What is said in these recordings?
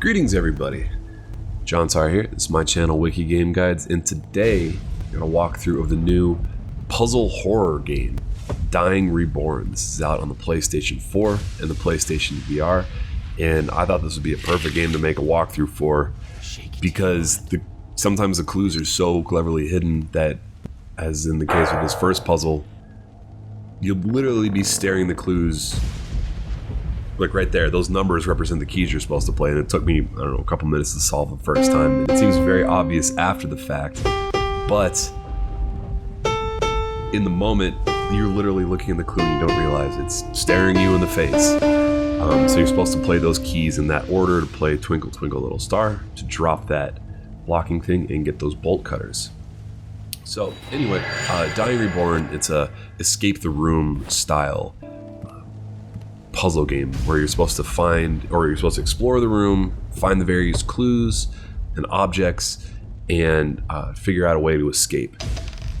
Greetings everybody, John Tar here. This is my channel WikiGameGuides, and today I'm going to walk through of the new puzzle horror game, Dying Reborn. This is out on the PlayStation 4 and the PlayStation VR, and I thought this would be a perfect game to make a walkthrough for because sometimes the clues are so cleverly hidden that, as in the case with this first puzzle, you'll literally be staring the clues. Like right there, those numbers represent the keys you're supposed to play, and it took me, I don't know, a couple minutes to solve the first time. And it seems very obvious after the fact, but in the moment, you're literally looking at the clue and you don't realize it's staring you in the face. So you're supposed to play those keys in that order to play Twinkle Twinkle Little Star, to drop that blocking thing and get those bolt cutters. So anyway, Dying Reborn, it's a escape the room style puzzle game where you're supposed to find, or you're supposed to explore the room, find the various clues and objects, and figure out a way to escape.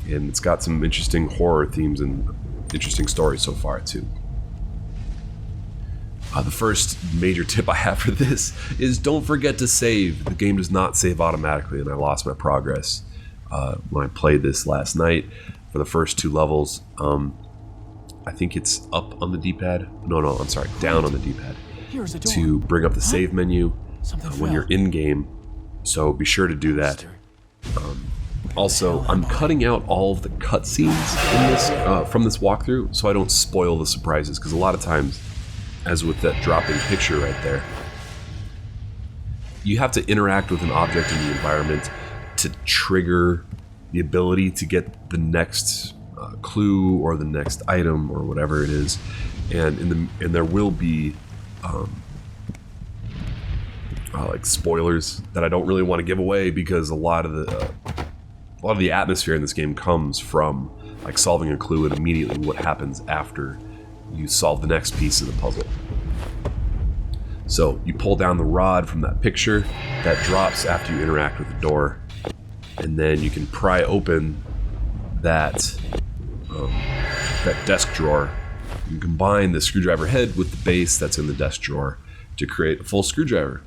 And it's got some interesting horror themes and interesting stories so far too. The first major tip I have for this is don't forget to save. The game does not save automatically, and I lost my progress when I played this last night for the first two levels. I think it's up on the D-pad. No, I'm sorry, down on the D-pad to bring up the save menu when you're in game. So be sure to do that. Also, I'm cutting out all of the cutscenes in this from this walkthrough, so I don't spoil the surprises. Because a lot of times, as with that dropping picture right there, you have to interact with an object in the environment to trigger the ability to get the next clue or the next item or whatever it is, and there will be like spoilers that I don't really want to give away, because a lot of the atmosphere in this game comes from like solving a clue and immediately what happens after you solve the next piece of the puzzle. So you pull down the rod from that picture that drops after you interact with the door, and then you can pry open that desk drawer. You combine the screwdriver head with the base that's in the desk drawer to create a full screwdriver.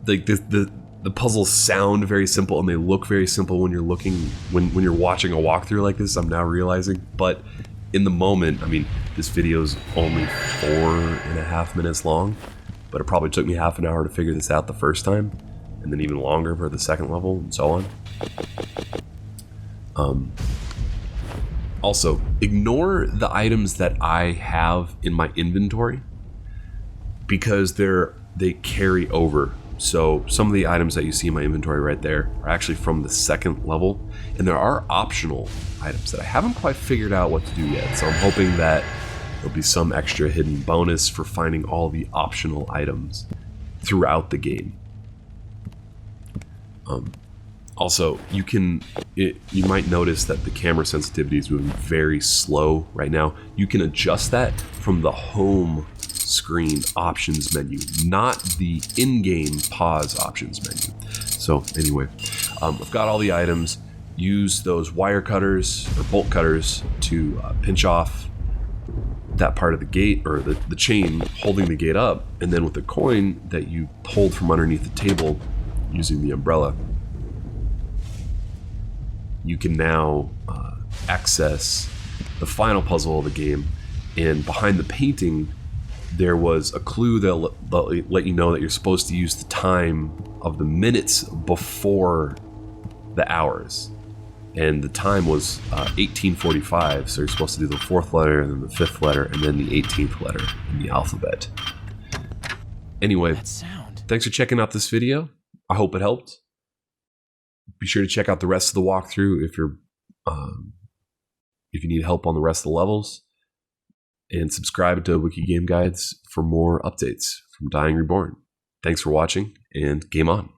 Like the puzzles sound very simple and they look very simple when you're looking, when you're watching a walkthrough like this, I'm now realizing. But in the moment, I mean, this video is only 4.5 minutes long, but it probably took me half an hour to figure this out the first time, and then even longer for the second level, and so on. Also, ignore the items that I have in my inventory because they carry over. So some of the items that you see in my inventory right there are actually from the second level, and there are optional items that I haven't quite figured out what to do yet. So I'm hoping that there'll be some extra hidden bonus for finding all the optional items throughout the game. Also, you might notice that the camera sensitivity is moving very slow right now. You can adjust that from the home screen options menu, not the in-game pause options menu. So anyway, I've got all the items. Use those wire cutters or bolt cutters to pinch off that part of the gate, or the chain holding the gate up, and then with the coin that you pulled from underneath the table using the umbrella, you can now access the final puzzle of the game. And behind the painting, there was a clue that'll let you know that you're supposed to use the time of the minutes before the hours. And the time was 1845, so you're supposed to do the fourth letter, and then the fifth letter, and then the 18th letter in the alphabet. Anyway, thanks for checking out this video. I hope it helped. Be sure to check out the rest of the walkthrough if you need help on the rest of the levels, and subscribe to WikiGameGuides for more updates from Dying Reborn. Thanks for watching, and game on.